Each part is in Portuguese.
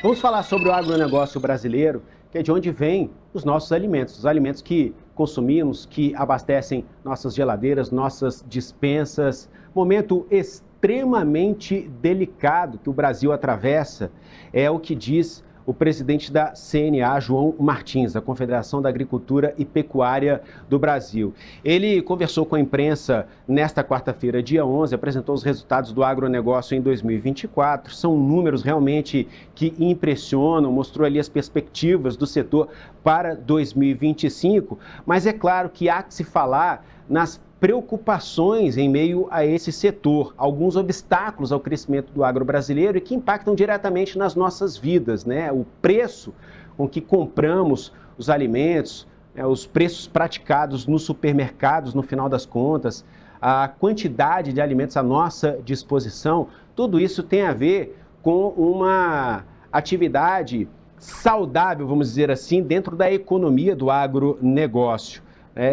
Vamos falar sobre o agronegócio brasileiro, que é de onde vêm os nossos alimentos, os alimentos que consumimos, que abastecem nossas geladeiras, nossas despensas. Momento extremamente delicado que o Brasil atravessa, é o que diz o presidente da CNA, João Martins, da Confederação da Agricultura e Pecuária do Brasil. Ele conversou com a imprensa nesta quarta-feira, dia 11, apresentou os resultados do agronegócio em 2024. São números realmente que impressionam, mostrou ali as perspectivas do setor para 2025, mas é claro que há que se falar nas preocupações em meio a esse setor, alguns obstáculos ao crescimento do agro brasileiro e que impactam diretamente nas nossas vidas, né? O preço com que compramos os alimentos, os preços praticados nos supermercados, no final das contas, a quantidade de alimentos à nossa disposição, tudo isso tem a ver com uma atividade saudável, vamos dizer assim, dentro da economia do agronegócio.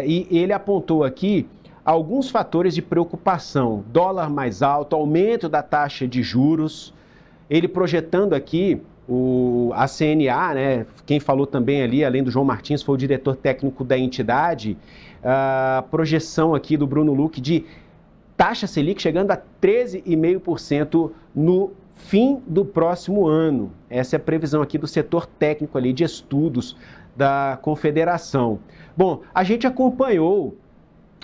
E ele apontou aqui alguns fatores de preocupação: dólar mais alto, aumento da taxa de juros. Ele projetando aqui a CNA, né, quem falou também ali, além do João Martins, foi o diretor técnico da entidade, a projeção aqui do Bruno Luque de taxa Selic chegando a 13,5% no fim do próximo ano. Essa é a previsão aqui do setor técnico ali de estudos da Confederação. Bom, a gente acompanhou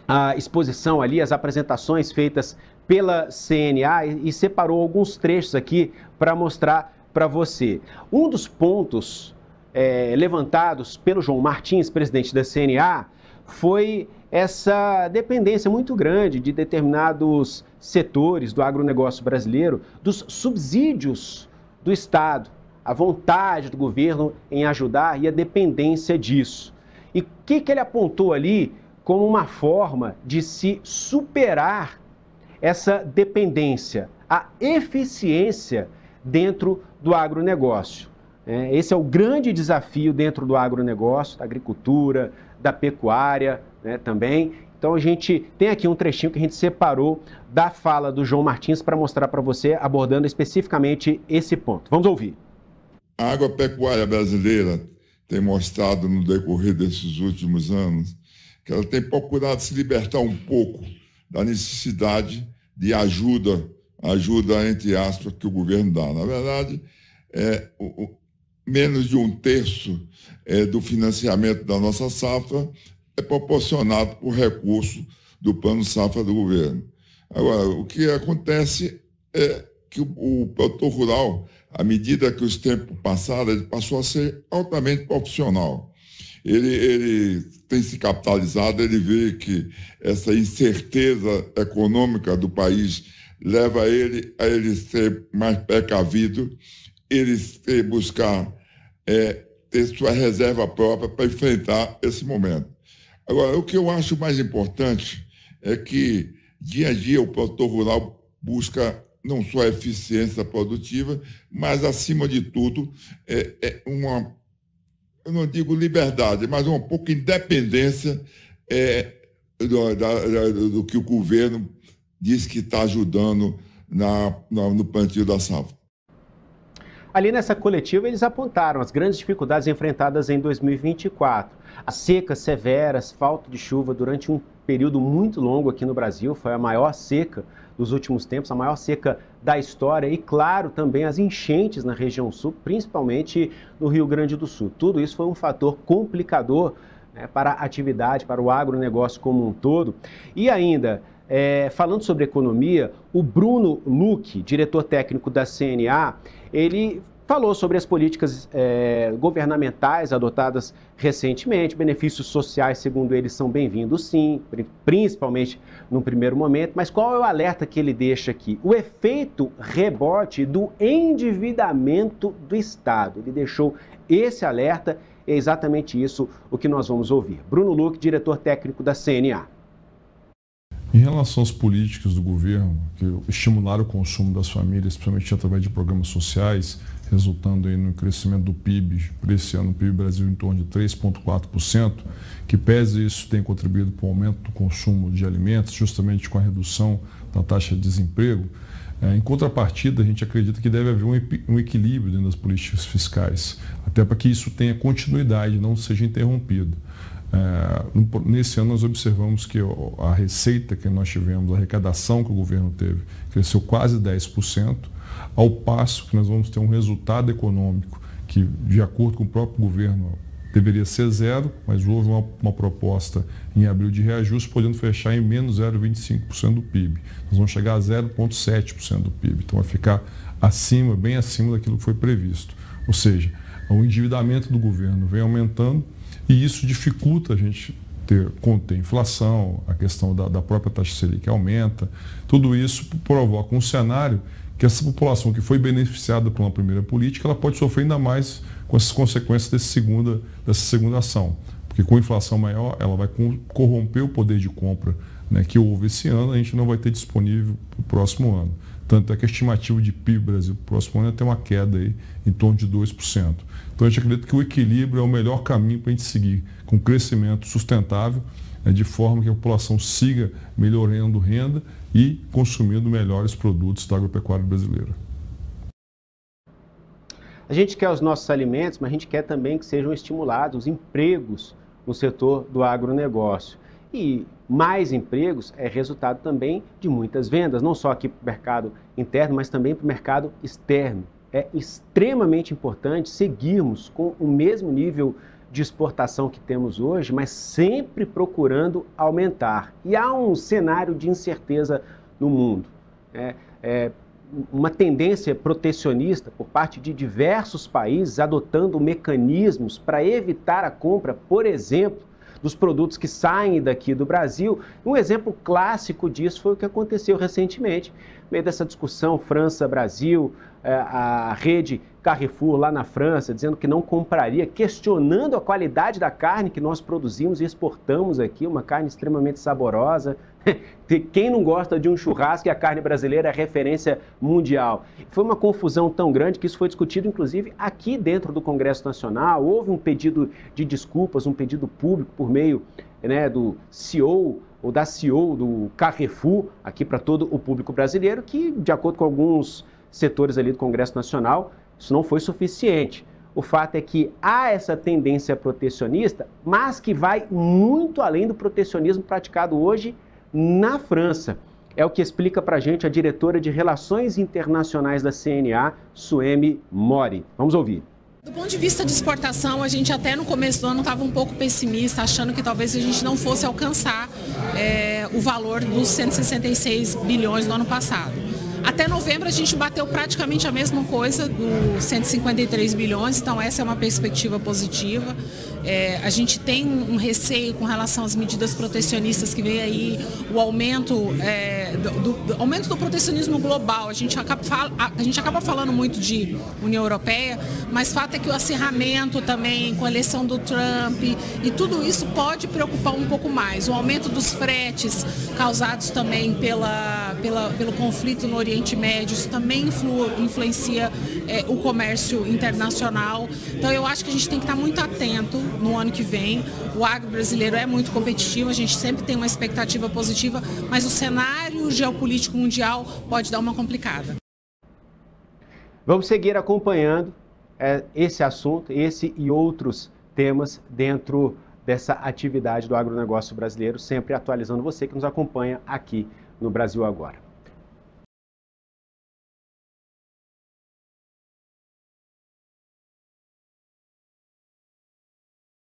a exposição ali, as apresentações feitas pela CNA e separou alguns trechos aqui para mostrar para você. Um dos pontos levantados pelo João Martins, presidente da CNA, foi essa dependência muito grande de determinados setores do agronegócio brasileiro dos subsídios do Estado, a vontade do governo em ajudar e a dependência disso. E o que ele apontou ali como uma forma de se superar essa dependência, a eficiência dentro do agronegócio. Esse é o grande desafio dentro do agronegócio, da agricultura, da pecuária, né, também. Então a gente tem aqui um trechinho que a gente separou da fala do João Martins para mostrar para você, abordando especificamente esse ponto. Vamos ouvir. A agropecuária brasileira tem mostrado no decorrer desses últimos anos que ela tem procurado se libertar um pouco da necessidade de ajuda entre aspas, que o governo dá. Na verdade, menos de 1/3 do financiamento da nossa safra é proporcionado por recurso do Plano Safra do governo. Agora, o que acontece é que o produtor rural, à medida que os tempos passaram, ele passou a ser altamente profissional. Ele tem se capitalizado, ele vê que essa incerteza econômica do país leva ele a ele ser mais precavido, ele buscar ter sua reserva própria para enfrentar esse momento. Agora, o que eu acho mais importante é que, dia a dia, o produtor rural busca não só a eficiência produtiva, mas, acima de tudo, uma, eu não digo liberdade, mas um pouco independência do que o governo diz que está ajudando no plantio da safra. Ali nessa coletiva, eles apontaram as grandes dificuldades enfrentadas em 2024. As secas severas, falta de chuva durante um período muito longo aqui no Brasil, foi a maior seca dos últimos tempos, a maior seca da história e, claro, também as enchentes na região sul, principalmente no Rio Grande do Sul. Tudo isso foi um fator complicador, né, para a atividade, para o agronegócio como um todo. E ainda, falando sobre economia, o Bruno Luque, diretor técnico da CNA, ele falou sobre as políticas governamentais adotadas recentemente. Benefícios sociais, segundo ele, são bem-vindos sim, principalmente no primeiro momento. Mas qual é o alerta que ele deixa aqui? O efeito rebote do endividamento do Estado. Ele deixou esse alerta, é exatamente isso o que nós vamos ouvir. Bruno Luque, diretor técnico da CNA. Em relação às políticas do governo, que estimularam o consumo das famílias, principalmente através de programas sociais, resultando aí no crescimento do PIB, para esse ano o PIB Brasil em torno de 3,4%, que pese isso tem contribuído para o aumento do consumo de alimentos, justamente com a redução da taxa de desemprego, Em contrapartida, a gente acredita que deve haver um equilíbrio dentro das políticas fiscais, até para que isso tenha continuidade, não seja interrompido. Nesse ano nós observamos que a receita que nós tivemos, a arrecadação que o governo teve, cresceu quase 10%, ao passo que nós vamos ter um resultado econômico que, de acordo com o próprio governo, deveria ser zero, mas houve uma proposta em abril de reajuste, podendo fechar em menos 0,25% do PIB. Nós vamos chegar a 0,7% do PIB, então vai ficar acima, bem acima daquilo que foi previsto. Ou seja, o endividamento do governo vem aumentando e isso dificulta a gente conter inflação, a questão da própria taxa Selic aumenta. Tudo isso provoca um cenário que essa população que foi beneficiada por uma primeira política, ela pode sofrer ainda mais com essas consequências dessa segunda ação. Porque com inflação maior, ela vai corromper o poder de compra, né, que houve esse ano, a gente não vai ter disponível para o próximo ano. Tanto é que a estimativa de PIB Brasil para o próximo ano é ter uma queda aí em torno de 2%. Então a gente acredita que o equilíbrio é o melhor caminho para a gente seguir com crescimento sustentável, de forma que a população siga melhorando renda e consumindo melhores produtos da agropecuária brasileira. A gente quer os nossos alimentos, mas a gente quer também que sejam estimulados empregos no setor do agronegócio. E mais empregos é resultado também de muitas vendas, não só aqui para o mercado interno, mas também para o mercado externo. É extremamente importante seguirmos com o mesmo nível de exportação que temos hoje, mas sempre procurando aumentar. E há um cenário de incerteza no mundo. Uma tendência protecionista por parte de diversos países adotando mecanismos para evitar a compra, por exemplo, dos produtos que saem daqui do Brasil. Um exemplo clássico disso foi o que aconteceu recentemente, no meio dessa discussão França-Brasil, a rede Carrefour lá na França, dizendo que não compraria, questionando a qualidade da carne que nós produzimos e exportamos aqui, uma carne extremamente saborosa. Quem não gosta de um churrasco e a carne brasileira é referência mundial? Foi uma confusão tão grande que isso foi discutido, inclusive, aqui dentro do Congresso Nacional. Houve um pedido de desculpas, um pedido público por meio, né, do CEO ou da CEO do Carrefour, aqui para todo o público brasileiro, que, de acordo com alguns setores ali do Congresso Nacional, isso não foi suficiente. O fato é que há essa tendência protecionista, mas que vai muito além do protecionismo praticado hoje na França. É o que explica para a gente a diretora de Relações Internacionais da CNA, Suemi Mori. Vamos ouvir. Do ponto de vista de exportação, a gente até no começo do ano estava um pouco pessimista, achando que talvez a gente não fosse alcançar o valor dos 166 bilhões do ano passado. Até novembro a gente bateu praticamente a mesma coisa, dos 153 bilhões, então essa é uma perspectiva positiva. A gente tem um receio com relação às medidas protecionistas que vem aí, o aumento do protecionismo global. A gente acaba falando muito de União Europeia, mas fato é que o acirramento também com a eleição do Trump e tudo isso pode preocupar um pouco mais. O aumento dos fretes causados também pelo conflito no Oriente Médio, isso também influencia o comércio internacional. Então eu acho que a gente tem que estar muito atento no ano que vem. O agro brasileiro é muito competitivo, a gente sempre tem uma expectativa positiva, mas o cenário geopolítico mundial pode dar uma complicada. Vamos seguir acompanhando esse assunto, esse e outros temas dentro dessa atividade do agronegócio brasileiro, sempre atualizando você que nos acompanha aqui no Brasil Agora.